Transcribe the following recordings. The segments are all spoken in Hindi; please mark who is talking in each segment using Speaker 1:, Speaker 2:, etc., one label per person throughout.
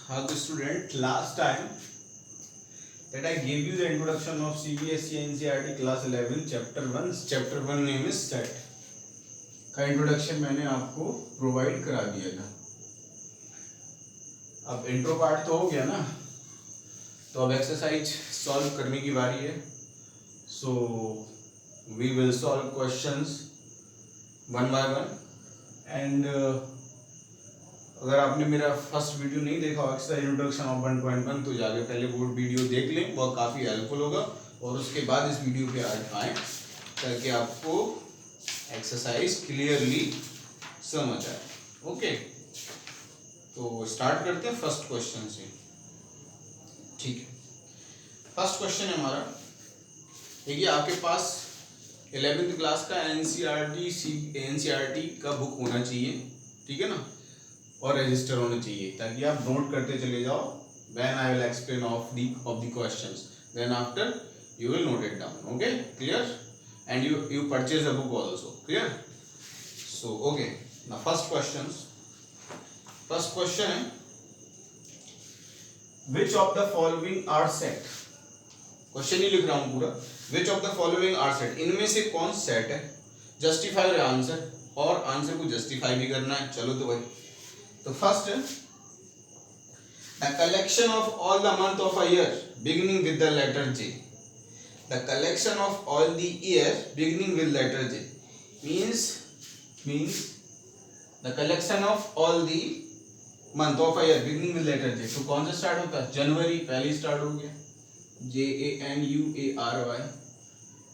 Speaker 1: The student, last time that I gave you the introduction of CBSE NCERT class 11 chapter 1 name is set का इंट्रोडक्शन मैंने आपको प्रोवाइड करा दिया था। अब इंट्रो पार्ट तो हो गया ना, तो अब एक्सरसाइज सॉल्व करने की बारी है। So we will solve questions one by one and अगर आपने मेरा फर्स्ट वीडियो नहीं देखा हो एक्सरसाइज इंट्रोडक्शन ऑफ 1.1 तो जाके पहले वो वीडियो देख लें, वो काफ़ी हेल्पफुल होगा। और उसके बाद इस वीडियो पे आए ताकि आपको एक्सरसाइज क्लियरली समझ आए। ओके, तो स्टार्ट करते हैं फर्स्ट क्वेश्चन से। ठीक है, फर्स्ट क्वेश्चन है हमारा, देखिए आपके पास 11th क्लास का एनसीईआरटी का बुक होना चाहिए, ठीक है ना, और रजिस्टर होने चाहिए ताकि आप नोट करते चले जाओ। When I will explain of the questions, then after you will note it down. Okay, clear? And you purchase a book also, clear? So okay, now first question है, which of the following are set? Question ही लिख रहा हूं पूरा। which of the following are set? इनमें से कौन सेट है? जस्टिफाई योर आंसर, और आंसर को जस्टिफाई भी करना है। चलो तो भाई, तो फर्स्ट है the collection of all the month of a year beginning with the letter J. The collection of all the year beginning with letter J means the collection of all the month of a year beginning with letter J. तो कौन सा स्टार्ट होता है? जनवरी पहले स्टार्ट हो गया, JANUARY।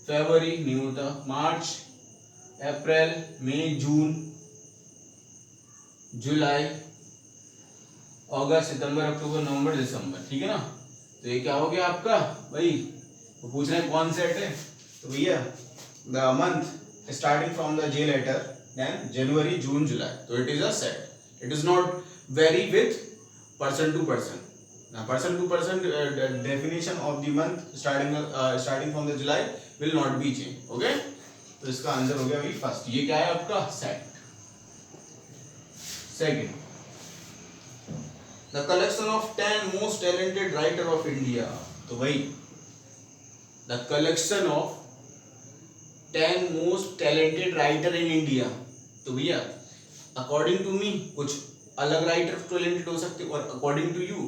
Speaker 1: फरवरी नहीं होता, मार्च, अप्रैल, मई, जून, जुलाई, अगस्त, सितंबर, अक्टूबर, नवंबर, दिसंबर। ठीक है ना, तो ये क्या हो गया आपका भाई? तो पूछ रहे हैं कौन सेट है, तो भैया the month starting from the J letter, then January, June, July, तो it is a set. It is not very with person to person. Person to person definition of the month starting from the July will not be change. Okay, तो इसका आंसर हो गया भाई फर्स्ट। ये क्या है आपका? Set. Second, the collection of 10 most talented writer of India. तो भाई the collection of 10 most talented writer in India, तो भैया according to me कुछ अलग राइटर टैलेंटेड हो सकते और according to you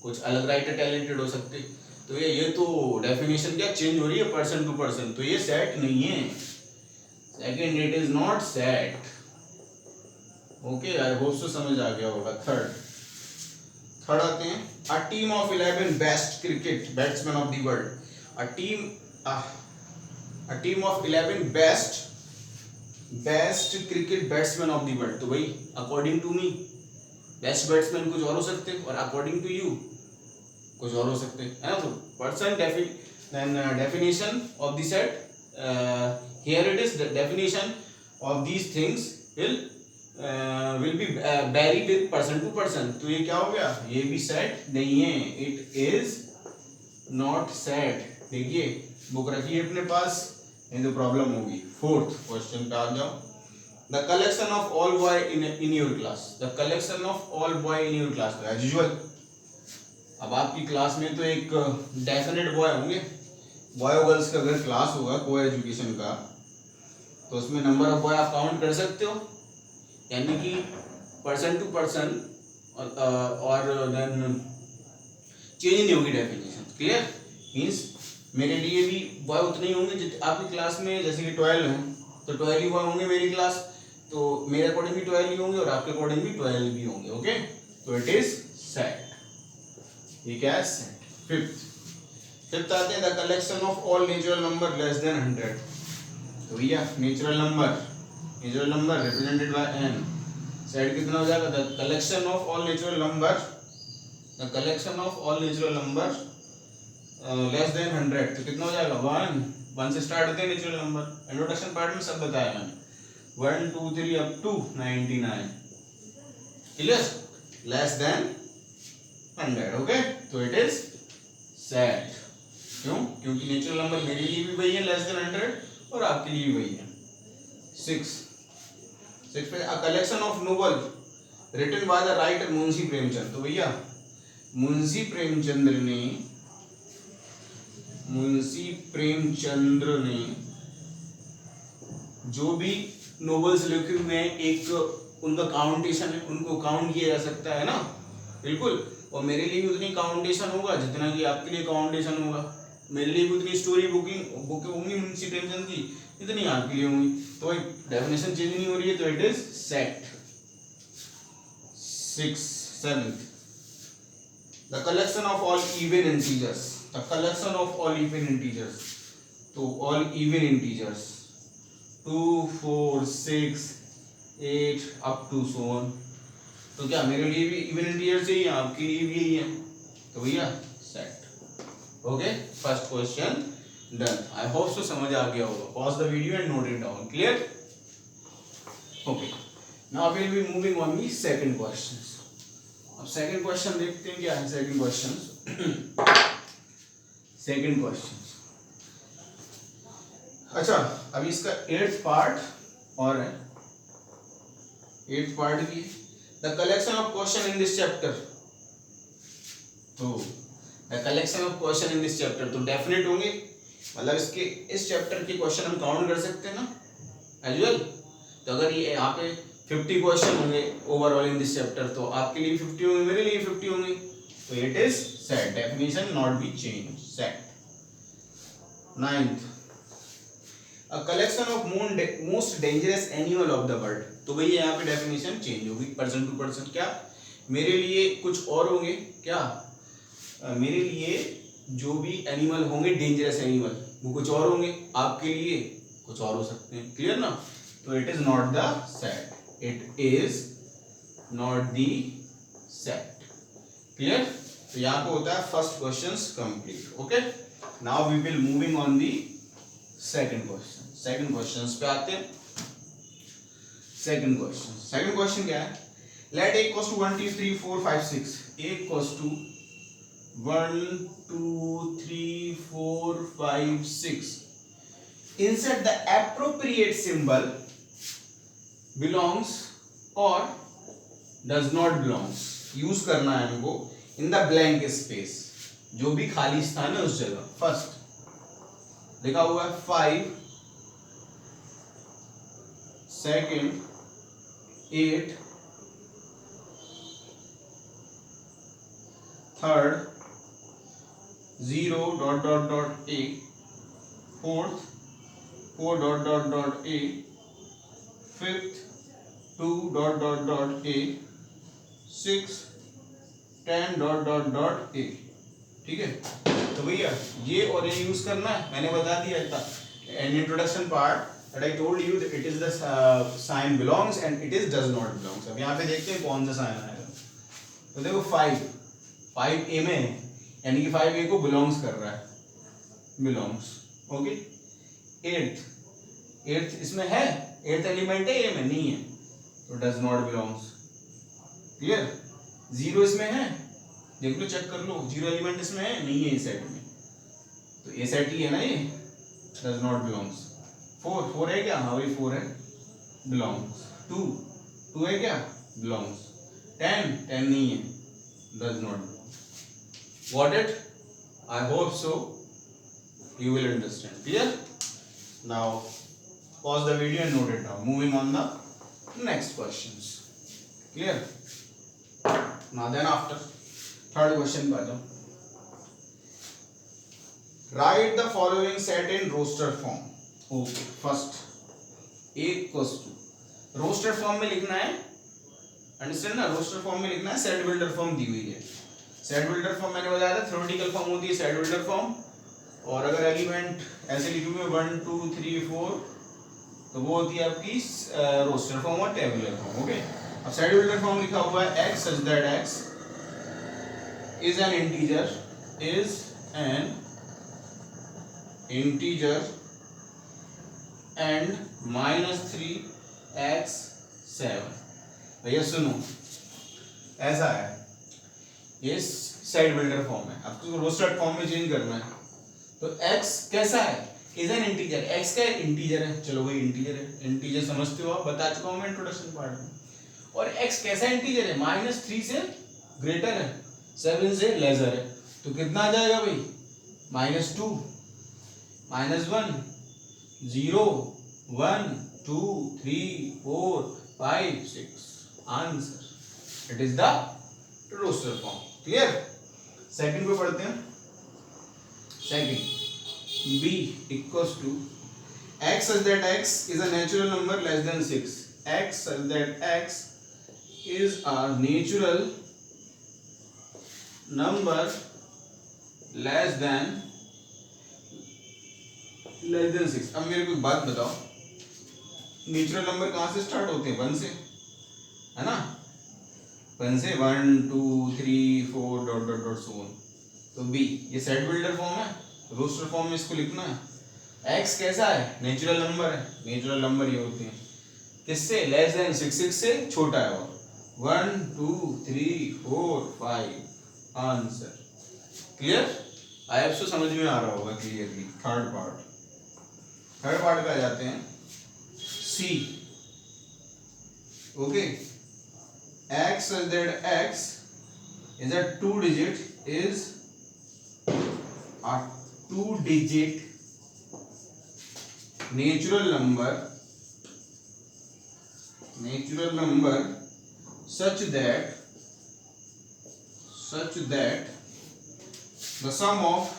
Speaker 1: कुछ अलग राइटर टैलेंटेड हो सकते। तो ये तो डेफिनेशन क्या चेंज हो रही है पर्सन टू पर्सन, तो ये सेट नहीं है। Second, it is not set. Okay, I hope so समझ आ गया होगा। थर्ड आते हैं, a team of 11 best cricket batsmen of the world. A team of 11 best cricket batsmen of the world. तो भाई according to me best batsman कुछ और हो सकते और अकॉर्डिंग टू यू कुछ और हो सकते हैं, है ना। तो person definition of the set, here it is the definition of these things will be vary with person to person. तो ये क्या हो गया? ये भी सेट नहीं है, इट इज नॉट सेट। देखिए बुक रखिए अपने पास, नहीं तो प्रॉब्लम होगी। फोर्थ क्वेश्चन पे आ जाओ, the collection of all boy in your class. The collection of all boy in your class, as usual अब आपकी क्लास में तो एक डेफिनेट बॉय होंगे। बॉय और गर्ल्स का अगर क्लास होगा को एजुकेशन का, तो उसमें नंबर ऑफ बॉय आप काउंट कर सकते हो, यानी कि पर्सन टू पर्सन, और देन चेंज नहीं होगी डेफिनेशन। क्लियर? मीन्स मेरे लिए भी बॉय उतने ही होंगे जितने आपकी क्लास में, जैसे कि 12 हैं तो 12 ही बॉय होंगे मेरी क्लास, तो मेरे अकॉर्डिंग भी 12 ही होंगे और आपके अकॉर्डिंग भी 12 भी होंगे। ओके, तो इट इज सेट। ये क्या है? सेट। फिफ्थ आते हैं, the collection of all natural number less than 100। तो भैया natural number represented by n, set कितना हो जाएगा? The collection of all natural number less than 100, तो कितना हो जाएगा? 1 से स्टार्ट होते हैं नेचुरल नंबर, इंट्रोडक्शन पार्ट में सब बताया मैंने, 1 2 3 up to 99। Clear? Less than 100। Okay, तो इट इज सेट। क्यों? क्योंकि नेचुरल नंबर मेरे लिए भी वही है लेस देन 100 और आपके लिए भी वही है। 6 पे, a collection of novel written by the writer Munshi Premchand. तो भैया मुंशी प्रेमचंद्र ने जो भी नोवेल्स लिखे हुए हैं, एक उनका काउंटेशन है, उनको काउंट किया जा सकता है ना, बिल्कुल। और मेरे लिए भी उतनी काउंटेशन होगा जितना कि आपके लिए काउंटेशन होगा। मेरे लिए भी उतनी स्टोरी बुक होंगी मुंशी प्रेमचंद की, इतनी आपके लिए होंगी। तो भाई डेफिनेशन चेंज नहीं हो रही है, तो it is set. 7th, the collection of all even integers, तो all even integers 2 4 6 8 up to so on। तो क्या मेरे लिए भी इवन इंटीजर चाहिए, आपके लिए भी यही है, तो भैया set. Okay, first question done. I hope so समझ आ गया होगा। Pause the video and note it down. Clear? Okay, now we will be moving on the second question. अब सेकंड क्वेश्चन देखते हैं क्या है। सेकंड क्वेश्चन अच्छा, अभी इसका 8th पार्ट और है, 8th पार्ट की the collection of question in this chapter. तो the collection of question in this chapter तो डेफिनेट होंगे, मतलब इसके इस चैप्टर के क्वेश्चन हम काउंट कर सकते हैं ना एज वेल। तो अगर ये यहाँ पे 50 क्वेश्चन होंगे ओवरऑल इन दिस चैप्टर, तो आपके लिए 50 होंगे, मेरे लिए 50 होंगे, तो it is set. Definition not be change, set. 9th, a collection of most dangerous animal of the world. तो भैया यहाँ पे डेफिनेशन चेंज होगी, पर्सन टू पर्सन। क्या मेरे लिए कुछ और होंगे क्या? मेरे लिए जो भी एनिमल होंगे डेंजरस एनिमल, वो कुछ और होंगे, आपके लिए कुछ और हो सकते हैं। क्लियर ना? तो it is not the set, it is not the set. Clear? तो यहाँ पे होता है first question complete. Okay, now we will moving on the second question. Second question पे आते हैं। सेकंड क्वेश्चन क्या है? Let a equals to 1 2 3 4 5 6, a equals to 1 2 3 4 5 6, insert the appropriate symbol belongs or does not belongs। Use करना है हमको इन द ब्लैंक स्पेस, जो भी खाली स्थान है उस जगह। फर्स्ट लिखा हुआ है 5, second 8, third 0 dot dot dot a, fourth 4 dot dot dot a, fifth 2 dot dot dot a, 6 10 dot dot dot a। ठीक है, तो भैया ये और ये यूज करना है, मैंने बता दिया था in introduction part that I told you that it is the sign belongs and it is does not belongs। अब यहाँ पे देखते हैं कौन सा साइन आएगा। तो देखो 5 a में है, यानी कि 5 a को belongs कर रहा है, belongs। ओके, 8th इसमें है, 8th एलिमेंट है, a में नहीं है, तो does not belongs। क्लियर? 0 इसमें है, देख लो, चेक कर लो, 0 एलिमेंट इसमें है, नहीं है इस सेट में, तो ये सेट ही है ना, ये does not belongs। 4 है क्या? हाँ भाई 4 है, belongs। 2 है क्या? belongs। 10 नहीं है, does not belong। Got it? I hope so you will understand। Clear? Now pause the video and note it down। Moving on the next questions। Clear? Now then after third question पर जाओ। Write the following set in roster form। Okay, first a equals to roster form में लिखना है, अंडरस्टैंड ना? रोस्टर फॉर्म में लिखना है, सेट बिल्डर फॉर्म दी हुई है। सेट बिल्डर फॉर्म मैंने बताया था, थ्योरेटिकल फॉर्म होती है सेट बिल्डर फॉर्म, और अगर एलिमेंट ऐसे लिखे हुए 1 2 3 4, तो वो होती है आपकी रोस्टर फॉर्म और टेबुलर फॉर्म। ओके, अब सेट बिल्डर फॉर्म लिखा हुआ है x such that x is an integer and -3x7। भैया सुनो, ऐसा है, ये सेट बिल्डर फॉर्म है, आपको रोस्टेड फॉर्म में चेंज करना है। तो x कैसा है? Is an integer. x का इंटीजर है, चलो भाई इंटीजर है, इंटीजर समझते हो आप, बता चुका हूं मैं इंट्रोडक्शन पार्ट में। और x कैसा इंटीजर है? -3 से ग्रेटर है, 7 से लेजर है, तो कितना आ जाएगा भाई, -2, -1, 0, 1, 2, 3, 4, 5, 6, answer, it is the roster form. Clear. Second पे पढ़ते हैं। Second, b equals to x such that x is a natural number less than 6, x such that x is a natural number less than 6। अब मेरे को एक बात बताओ, नेचुरल नंबर कहाँ से स्टार्ट होते हैं, 1 से, है ना, 1 से 1 2 3 4 dot dot dot so on. तो b ये सेट बिल्डर फॉर्म है, रोस्टर फॉर्म में इसको लिखना है। x कैसा है, नेचुरल नंबर है, नेचुरल नंबर ये होते हैं किससे, लेस देन 6 से छोटा है, और 1 2 3 4 5, answer. Clear. I F so समझ में आ रहा होगा क्लियरली। थर्ड पार्ट पे आ जाते हैं, c। Okay, x such that x is a 2-digit natural number such that the sum of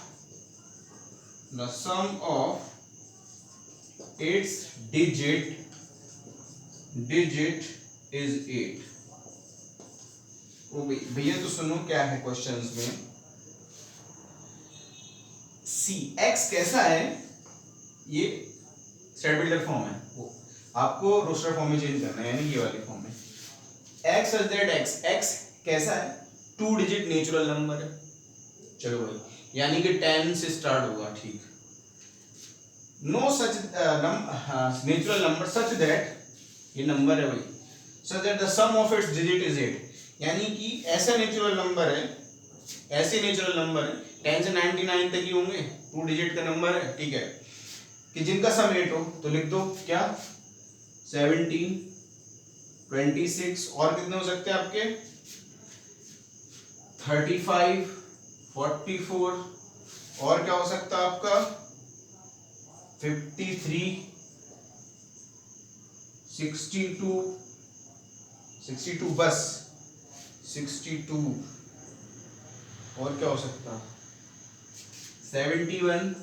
Speaker 1: its digit is 8। ओ भैया तो सुनो क्या है क्वेश्चंस में। सी एक्स कैसा है, ये सेट बिल्डर फॉर्म है, वो आपको रोस्टर फॉर्म में चेंज करना है, यानी ये वाली फॉर्म में। एक्स सच दैट एक्स कैसा है, 2 डिजिट नेचुरल नंबर है। चलो भाई, यानी कि 10 से स्टार्ट होगा, ठीक। No such natural number such that, ये नंबर है भाई, such that the sum of its digit is 8, यानी कि ऐसा नेचुरल नंबर है, ऐसे नेचुरल नंबर है 10 से 99 तक ही होंगे, 2 डिजिट का नंबर है, ठीक है, कि जिनका सम 8 हो। तो लिख दो क्या, 17, 26, और कितने हो सकते हैं आपके, 35, 44, और क्या हो सकता है आपका 53, 62, बस 62, और क्या हो सकता 71,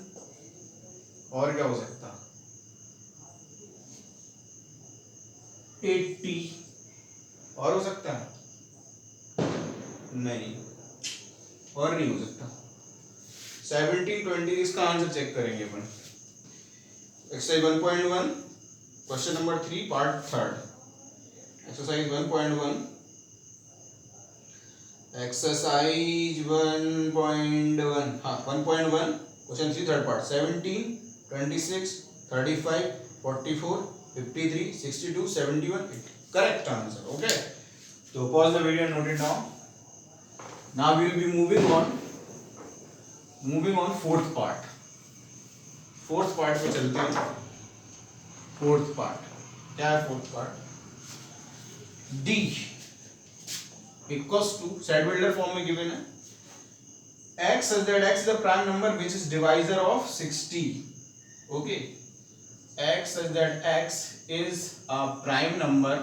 Speaker 1: और क्या हो सकता 80, और हो सकता नहीं, और नहीं हो सकता। 17, 20, इसका आंसर चेक करेंगे अपन। Exercise 1.1 question number 3 part 3। Exercise 1.1 हाँ 1.1 question 3 third part, 17, 26, 35, 44, 53, 62, 71, 80, correct answer. Okay, तो pause the video and note it down. Now we will be moving on fourth part पे चलते हैं। फोर्थ पार्ट क्या है, fourth part D equals to, set builder form में गिवन है, x such that x is a prime number which is divisor of 60। okay, x such that x is a prime number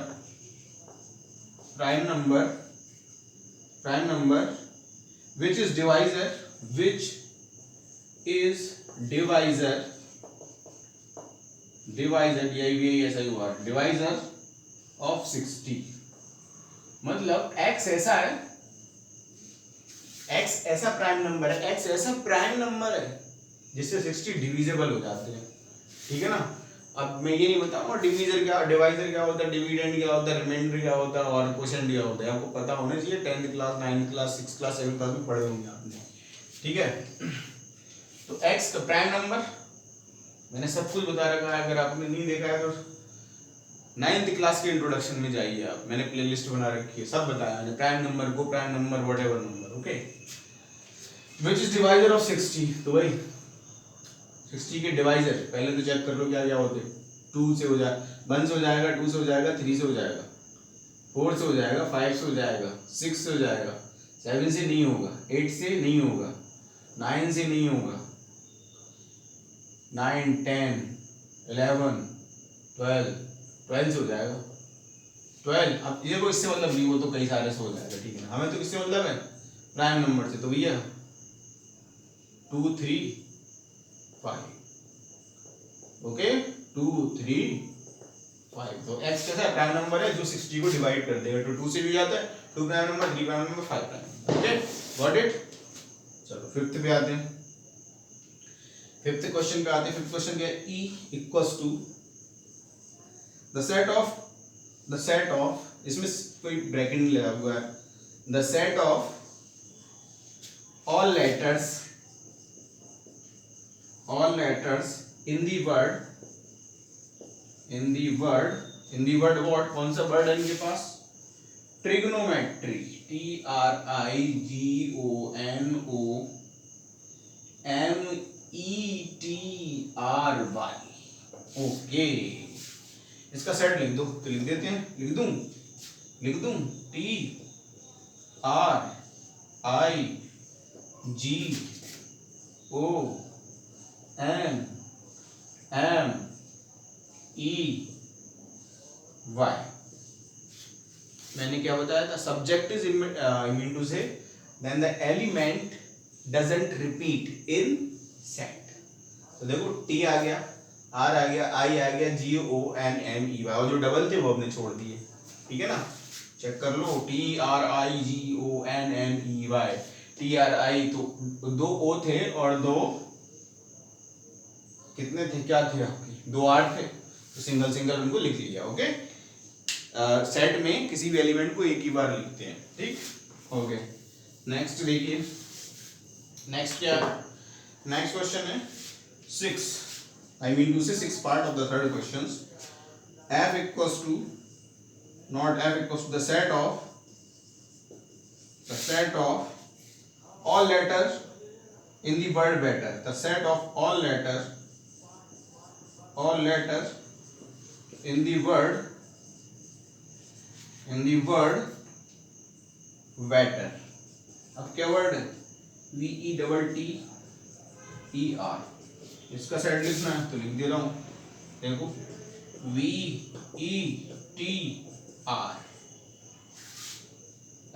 Speaker 1: which is divisor divisor of 60। मतलब x ऐसा है, x ऐसा प्राइम नंबर है, x ऐसा प्राइम नंबर है जिससे 60 डिविजिबल हो जाते हैं, ठीक है ना। अब मैं ये नहीं बताऊंगा डिविजर क्या, डिवाइजर क्या होता है, डिविडेंड क्या होता है, रिमाइंडर क्या होता है और क्वोशिएंट क्या होता है, आपको पता होना चाहिए। 10th class, 9th class, 6th class, 7th class में पढ़े होंगे आपने, ठीक है। तो x का प्राइम नंबर मैंने सब कुछ बता रखा है, अगर आपने नहीं देखा है तो 9th क्लास के इंट्रोडक्शन में जाइए आप, मैंने प्लेलिस्ट बना रखी है, सब बताया मैंने, प्राइम नंबर, को prime number, whatever number, okay, which is divisor of 60। तो भाई 60 के डिवाइजर पहले तो चेक कर लो क्या क्या होते हैं। 2 से हो जाए, 1 से हो जाएगा, 2 से हो जाएगा, 3 से हो जाएगा, 4 से हो जाएगा, 5 से हो जाएगा, 6 से हो जाएगा, 7 से नहीं होगा, 8 से नहीं होगा, 9 से नहीं होगा, 9 10 11 12 12 से हो जाएगा 12। अब ये को इससे मतलब नहीं, वो तो कई सारे से हो जाएगा, ठीक है ना। हमें तो किससे मतलब है, प्राइम नंबर से। तो भैया 2 3 5, ओके 2 3 5। तो x कैसा है, प्राइम नंबर है जो 60 को डिवाइड कर देगा। तो 2 से भी जाता है, 2 prime number, 3 prime number, 5 prime. Okay got it. चलो फिफ्थ पे आते हैं, फिफ्थ क्वेश्चन पे आते हैं। फिफ्थ क्वेश्चन क्या है, e equals to the set of, इसमें कोई ब्रैकेट नहीं लगा हुआ है, द सेट ऑफ all letters in the word what, कौन सा वर्ड है इनके पास, ट्रिग्नोमेट्री, TRIGONOMETRY। ओके इसका सेट लिख दो, तो लिख देते हैं, लिख दूं TRIGONOMEY। मैंने क्या बताया था, subject is mean to say then the element doesn't repeat in set. तो देखो टी आ गया, आर आ गया, आई आ गया, GONMEY, और जो डबल थे वो हमने छोड़ दिए, ठीक है ना। चेक कर लो, TRIGONMEY, TRI तो 2 O थे और 2 कितने थे, क्या थे आपके, 2 R थे, तो सिंगल सिंगल उनको लिख लिया। ओके सेट में किसी भी एलिमेंट को एक ही बार लिखते हैं, ठीक। ओके नेक्स्ट देखिए, नेक्स्ट क्या, नेक्स्ट क्वेश्चन है 6, I mean to say 6 part of the third questions। f equals to, not f equals to the set of all letters in the word better, the set of all letters in the word better। अब क्या वर्ड है, VETTER, इसका सेट लिखना है तो लिख दे रहा हूं, देखो VETTER,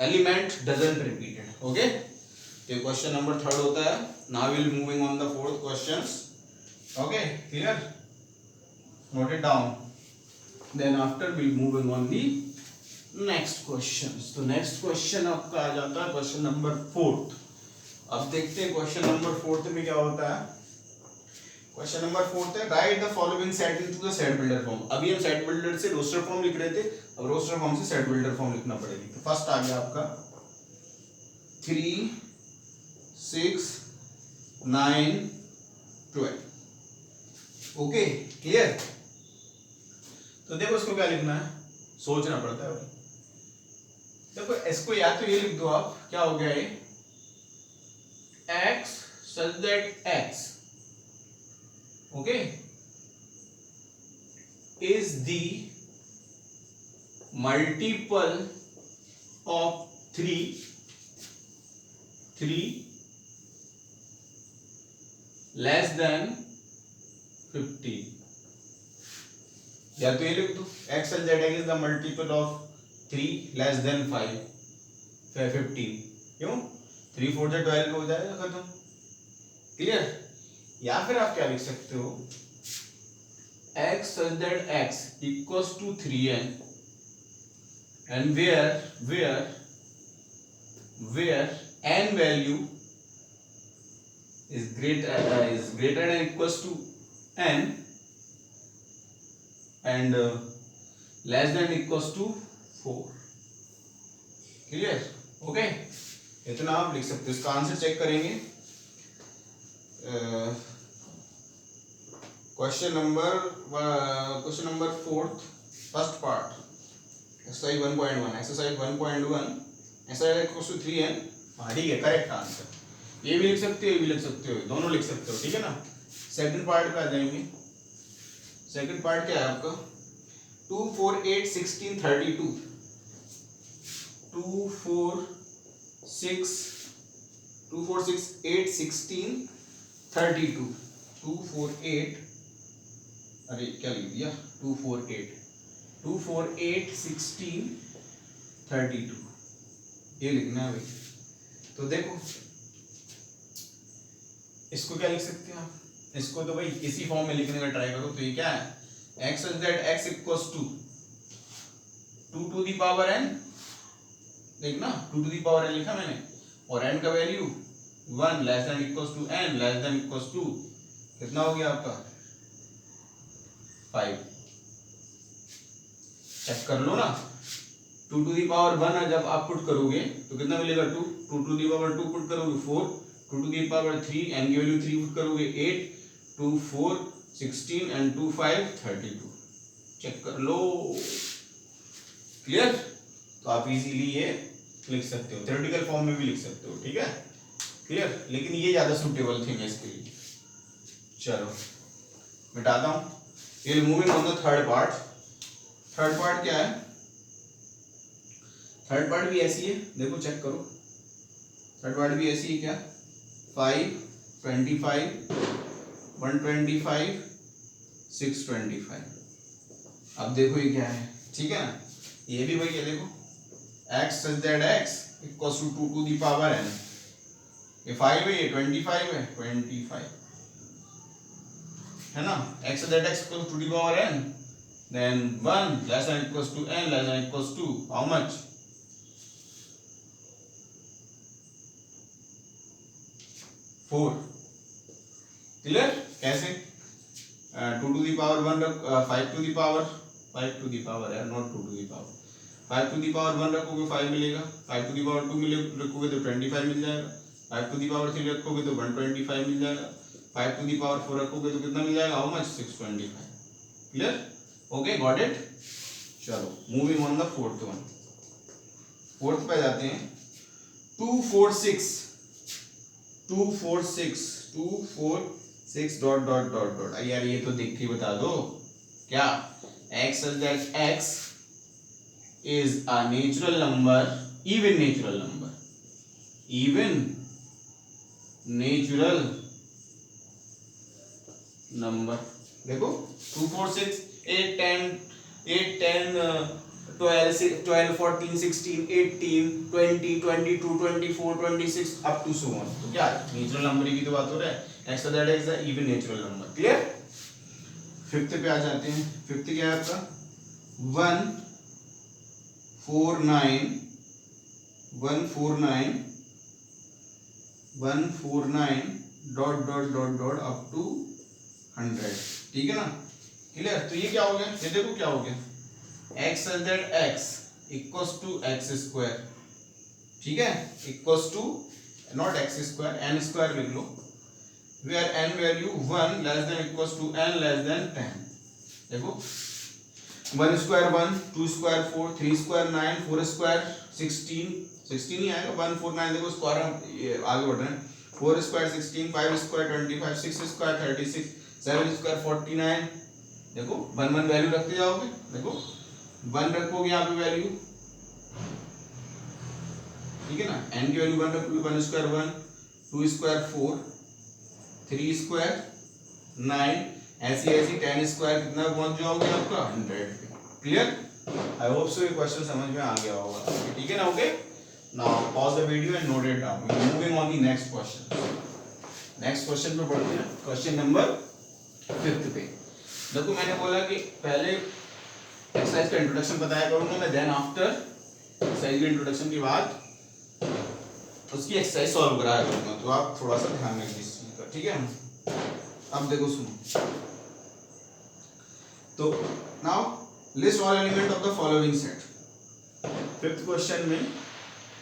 Speaker 1: element doesn't repeated. Okay तो क्वेश्चन नंबर 3 होता है। Now will moving on the 4th questions. Okay clear, note it down, then after will moving on the next questions. तो नेक्स्ट क्वेश्चन आपका आ जाता है क्वेश्चन नंबर 4th। अब देखते हैं क्वेश्चन नंबर 4th में क्या होता है। क्वेश्चन नंबर 4th है, right the following set into the set builder form. अभी हम सेट बिल्डर से रोस्टर फॉर्म लिख रहे थे, अब रोस्टर फॉर्म से सेट बिल्डर फॉर्म लिखना पड़ेगी। तो फर्स्ट आ गया आपका 3 6 9 12। Okay clear. तो देखो इसको क्या लिखना है, सोचना पड़ता है भाई। देखो इसको या तो ये लिख दो आप, क्या हो गया ये, x such that x, okay, is the multiple of 3 less than 15। या तो ये लिख दो x such that x is the multiple of 3 less than 5 15। क्यों, 3 4 से 12 हो जाएगा खत्म, क्लियर। या फिर आप क्या लिख सकते हो, x such that x equals to 3n and where n value is greater than equals to n and less than equals to 4। Clear, okay इतना आप लिख सकते हो। इसका आंसर चेक करेंगे, question number 4th first part, exercise 1.1 exercise equals to 3n। हाँ ठीक है, करेक्ट आंसर। ये भी लिख सकते हो, ये भी लिख सकते हो, दोनों लिख सकते हो, ठीक है ना। सेकंड पार्ट पे आ जाएंगे। सेकंड पार्ट क्या है आपका, 2 4 8 16 32 2 4 6 2 4 6 8 16 32 2 4 8 अरे क्या लिख दिया 2 4 8 2 4 8 16 32 ये लिखना है भाई। तो देखो इसको क्या लिख सकते हैं आप, इसको तो भाई इसी फॉर्म में लिखने का ट्राई करो। तो ये क्या है x such that x equals to 2 to the power n, देखना 2 to the power n लिखा मैंने, और n का value 1 less than equals to n less than equals to कितना हो गया आपका 5। चेक कर लो ना, 2 to the power 1 जब आप पुट करोगे तो कितना मिलेगा 2, 2 to the power 2 पुट करोगे 4, 2 to the power 3 n की वैल्यू 3 पुट करोगे 8, 2 4 16 and 2 5 32। चेक कर लो, क्लियर। तो आप इजीली ये लिख सकते हो, थ्योरेटिकल फॉर्म में भी लिख सकते हो, ठीक है क्लियर। लेकिन ये ज्यादा सूटेबल थिंग है इसके लिए। चलो मिटाता हूं, ये moving on the third part. Third part क्या है, थर्ड पार्ट भी ऐसी है, देखो चेक करो, थर्ड पार्ट भी ऐसी है क्या 5 25 125 625। अब देखो ये क्या है, ठीक है ना, ये भी वही है, देखो x such that x equals to 2 to the power n, ये 5 है, ये 25 है, 25 है ना, x such that x equals to the power n, then 1 less than equals to n less than equals to how much 4। Clear, कैसे 2 to the power 1 रख 5 to the power 5 to the power है, not 2 to the power 5 to the power 1 रखोगे 5 मिलेगा, 5 to the power 2 मिले रखोगे तो 25 मिल जाएगा, 5 to the power 3 रखोगे तो 125 मिल जाएगा, 5 to the power 4 रखोगे तो कितना मिल जाएगा, how much 625। Clear, okay got it. चलो moving on the fourth one, fourth पे जाते हैं। 2 4 6 2 4 6 2 4 6 डॉट डॉट डॉट डॉट, यार ये तो देख के बता दो क्या, x such that x is a natural number, even natural number, even natural number। देखो 2 4 6 8 10 8 10 12 12 14 16 18 20 22 24 26 up to so on। तो क्या नेचुरल नंबर की तो बात हो रहा है, x such that x is a even natural number। Clear, fifth पे आ जाते हैं। फिफ्थ क्या है आपका 1 4 9 149 149 dot dot dot dot up to 100, ठीक है ना क्लियर। तो ये क्या हो गया, ये देखो क्या हो गया, x such that x equals to x square, ठीक है, equals to not x square n square लिख लो, where n value 1 less than equals to n less than 10। देखो 1 square 1 2 square 4 3 square 9 4 square 16 ही आएगा, 1 4 9 देखो स्क्वायर हम आगे बढ़ रहे हैं, 4 square 16 5 square 25 6 square 36 7 square 49। देखो 1 1 वैल्यू रखते जाओगे, देखो 1 रखोगे यहाँ पे वैल्यू, ठीक है ना, n की वैल्यू 1 रखोगे, 1 square 1 2 square 4 3 square 9 ऐसी ऐसी 10 स्क्वायर कितना पहुंच जाओगे आपका 100। क्लियर, आई होप सो ये क्वेश्चन समझ में आ गया होगा, ठीक है ना। Okay, now pause the video and note it down, moving on the next question. Next question पे पढ़ते हैं, क्वेश्चन नंबर 5 पे। देखो मैंने बोला कि पहले एक्सरसाइज का इंट्रोडक्शन बताया करूंगा मैं, देन आफ्टर एक्सरसाइज के इंट्रोडक्शन के बाद उसकी एक्सरसाइज सॉल्व कराया करूंगा, तो आप थोड़ा सा ध्यान रखिए इस चीज का, ठीक है। अब देखो सुनो, तो now list all element of the following set. Fifth question में,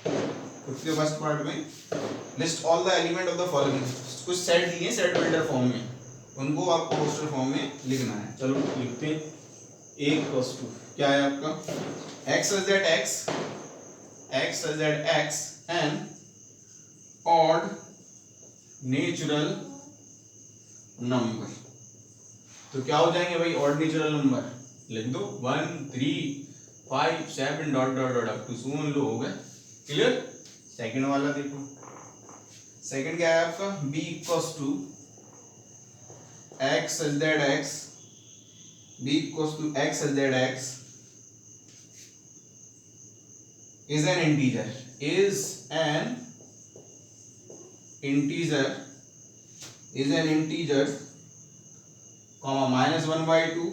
Speaker 1: फिफ्थ के फर्स्ट पार्ट में list all the element of the following, कुछ सेट दिए सेट बिल्डर फॉर्म में, उनको आपको पोस्टर फॉर्म में लिखना है। चलो लिखते हैं, एक प्लस टू क्या है आपका, x such that x such that x and odd natural number. तो क्या हो जाएंगे भाई ऑड नेचुरल नंबर, लिख दो 1 3 5 7 dot dot dot up to 1 लो हो गए। क्लियर, सेकंड वाला देखो, सेकंड क्या है आपका, b equals to x such that x, b equals to x such that x is an integer, is an integer, is an integer, comma minus 1/2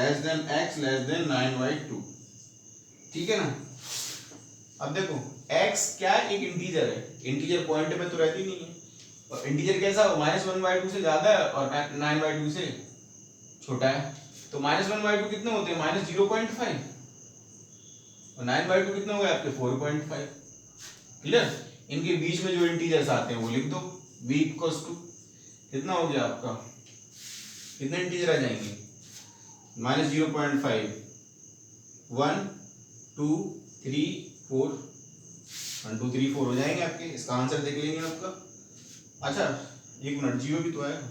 Speaker 1: less than x less than 9/2, ठीक है ना। अब देखो x क्या एक इंटीजर है, इंटीजर पॉइंट में तो रहती नहीं है, और इंटीजर कैसा हो, -1/2 से ज्यादा है और 9/2 से छोटा है, तो -1/2 कितने होते हैं, -0.5 और 9/2 कितने हो गए आपके 4.5, क्लियर। इनके बीच में जो इंटीजर्स आते हैं वो लिख दो, v इक्वल्स टू कितना हो गया आपका, कितने इंटीजर आ जाएंगे, -0.5, 1 2 3 4, 1 2 3 4 हो जाएंगे आपके, इसका आंसर देख लेंगे आपका। अच्छा एक मिनट, जीरो भी तो आएगा,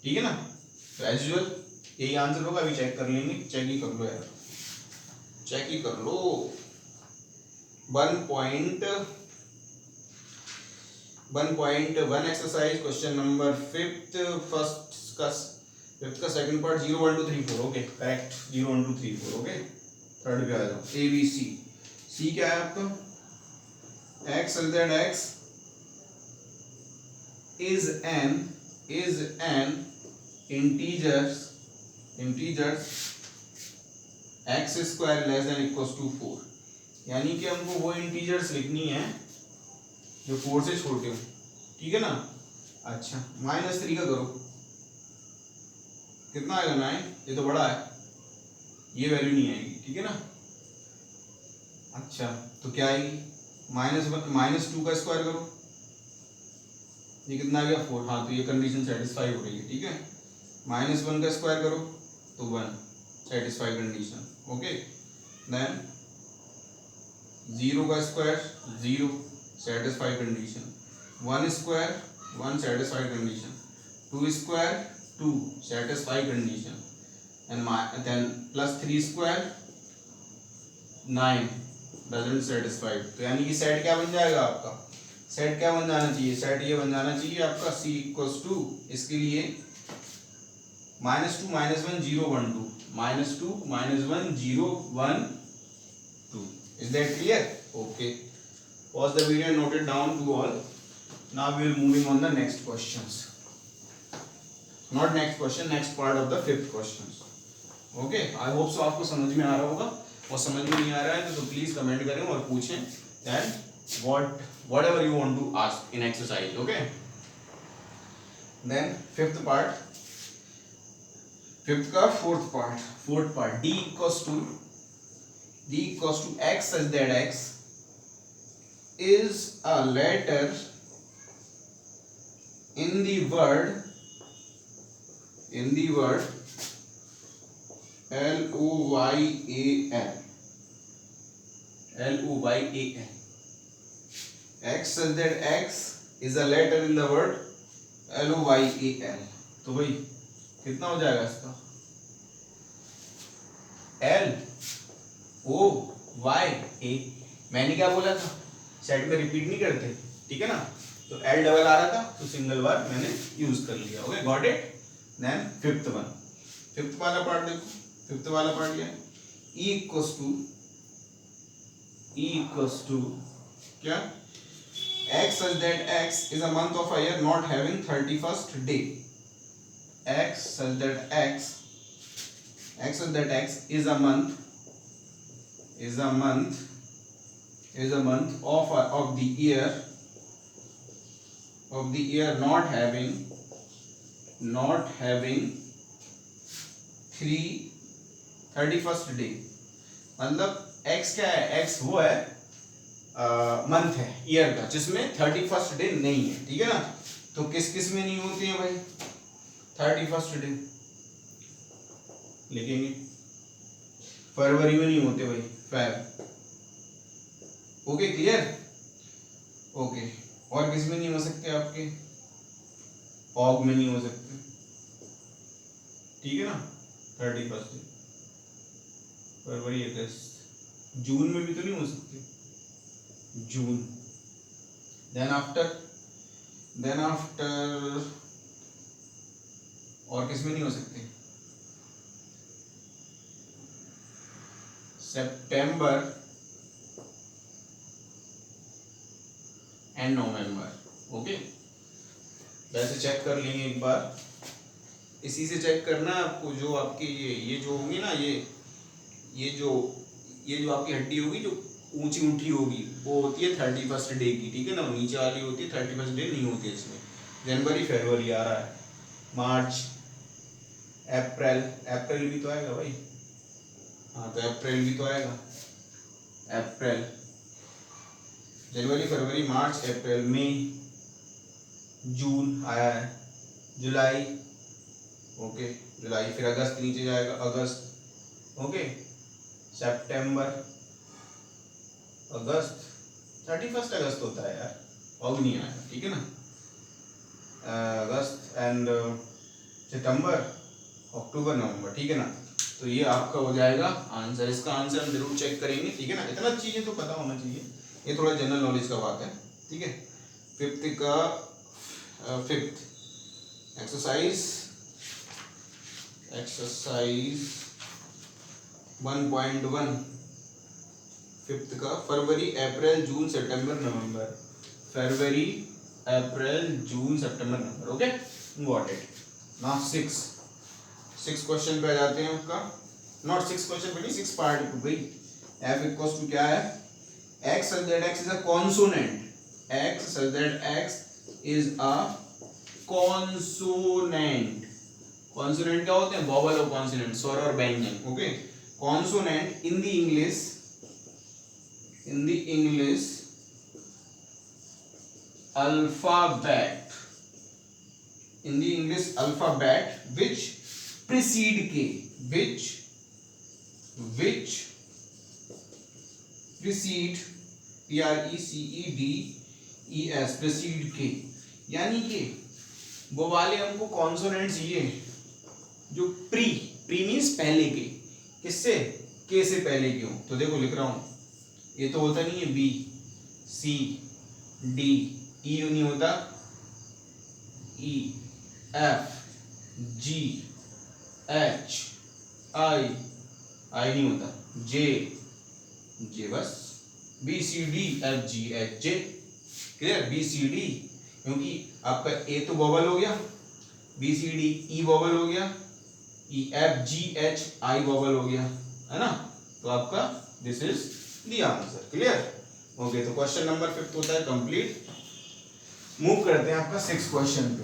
Speaker 1: ठीक है ना, तो एज यूजुअल यही आंसर होगा, अभी चेक कर लेंगे, चेक ही कर लो यार, चेक ही कर लो। 1.1 exercise question number fifth, fifth का second part 0 1 2 3 4, okay correct, 0 1 2 3 4, okay. Third पे आ जाओ, ए बी सी, सी क्या है आपका, x such that x is an integers x square less than equals to 4, यानी कि हमको वो इंटीजर्स लिखनी है जो 4 से छोटे हो, ठीक है ना। अच्छा -3 का करो, कितना आएगा 9, ये तो बड़ा है, ये वैल्यू नहीं आएगी, ठीक है ना। अच्छा तो क्या आएगी, -2 का स्क्वायर करो, ये कितना आ गया 4, हाँ तो ये कंडीशन सेटिस्फाई हो रही है, ठीक है। -1 का स्क्वायर करो तो 1, सेटिस्फाई कंडीशन, ओके। देन 0 का square 0, satisfy condition, 1 square 1, satisfy condition, 2 square 2, satisfy condition, and then +3 square 9, doesn't satisfy. तो यानी कि सेट क्या बन जाएगा आपका, सेट क्या बन जाना चाहिए, सेट ये बन जाना चाहिए आपका c इक्वल्स टू, इसके लिए -2 -1 0 1 2, -2 -1 0 1 2, is that clear? Okay, pause the video and note it down to all. Now we will moving on the next questions, not next question, next part of the fifth questions. Okay, I hope so आपको समझ में आ रहा होगा, और समझ में नहीं आ रहा है तो प्लीज कमेंट करें और पूछें, that whatever you want to ask in exercise, okay. Then fifth part, fifth का fourth part, d equals to x such that x is a letter in the word L-O-Y-A-N, x such that x is a letter in the word L-O-Y-A-N, तो भाई कितना हो जाएगा इसका, L-O-Y-A, मैंने क्या बोला था, सेट में रिपीट नहीं करते, ठीक है ना, तो L डबल आ रहा था तो सिंगल बार मैंने यूज कर लिया, okay got it. Then fifth वाला पार्ट देखो, फिफ्थ वाला पार्ट क्या है, E equals to क्या, x such that x is a month of a year not having 31st day, x such that x is a month of the year not having 31st day, मतलब x क्या है, x वो है मंथ है ईयर का जिसमें 31st डे नहीं है, ठीक है ना। तो किस किस में नहीं होती है भाई 31st डे, लिखेंगे फरवरी में नहीं होते भाई, फेब, ओके क्लियर, ओके। और किस में नहीं हो सकते आपके, ऑग में नहीं हो सकते, ठीक है ना, 31st डे, फरवरी अगस्त, जून में भी तो नहीं हो सकते, जून देन आफ्टर और किसमें नहीं हो सकते? सितंबर एंड नवंबर। ओके, वैसे चेक कर लेंगे एक बार, इसी से चेक करना है आपको। जो आपकी ये जो होंगी ना, ये जो आपकी हड्डी होगी जो ऊंची ऊंची होगी, वो होती है 31st डे की, ठीक है ना। नीचे वाली होती है 31st डे, नहीं होती है इसमें। जनवरी फरवरी आ रहा है, मार्च अप्रैल भी तो आएगा भाई। हाँ, तो अप्रैल भी तो आएगा। अप्रैल, जनवरी फरवरी मार्च अप्रैल, मई जून आया है, जुलाई, ओके जुलाई। फिर अगस्त नीचे जाएगा, अगस्त, ओके। सितंबर, अगस्त, 31st अगस्त होता है यार, और नहीं आया, ठीक है ना। अगस्त एंड सितंबर, अक्टूबर, नवंबर, ठीक है ना। तो ये आपका हो जाएगा आंसर। इसका आंसर हम जरूर चेक करेंगे, ठीक है ना। इतना चीजें तो पता होना चाहिए, ये थोड़ा जनरल नॉलेज का बात है, ठीक है। फिफ्थ का फिफ्थ एक्सरसाइज 1.1, फिफ्थ का फरवरी अप्रैल जून सितंबर नवंबर, फरवरी अप्रैल जून सितंबर नवंबर, okay, got it. Now six question पे आ जाते हैं आपका। नॉट 6 क्वेश्चन पे नहीं, 6 पार्ट पे भाई। f इक्वल्स टू क्या है? x such that x is a consonant, x such that x is a consonant। Consonant क्या होते हैं? वॉवल और कॉन्सोनेंट, स्वर और व्यंजन, okay. Consonant in the English alphabet, in the English alphabet which precede k, which precede precedes, precede k, यानी कि वो वाले हमको कॉन्सोनेंट्स ये जो प्री मींस पहले के, किससे? के से पहले क्यों? तो देखो लिख रहा हूं, ये तो होता नहीं है बी सी डी, ई नहीं होता, ई एफ जी एच आई नहीं होता, जे बस, B C D F G H J, clear. B C D, क्योंकि आपका ए तो वोवल हो गया, B C D E vowel हो गया, E F G H I vowel हो गया, है ना। तो आपका this is the answer, clear. Okay, तो क्वेश्चन नंबर 5 होता है कंप्लीट। मूव करते हैं आपका 6 क्वेश्चन पे।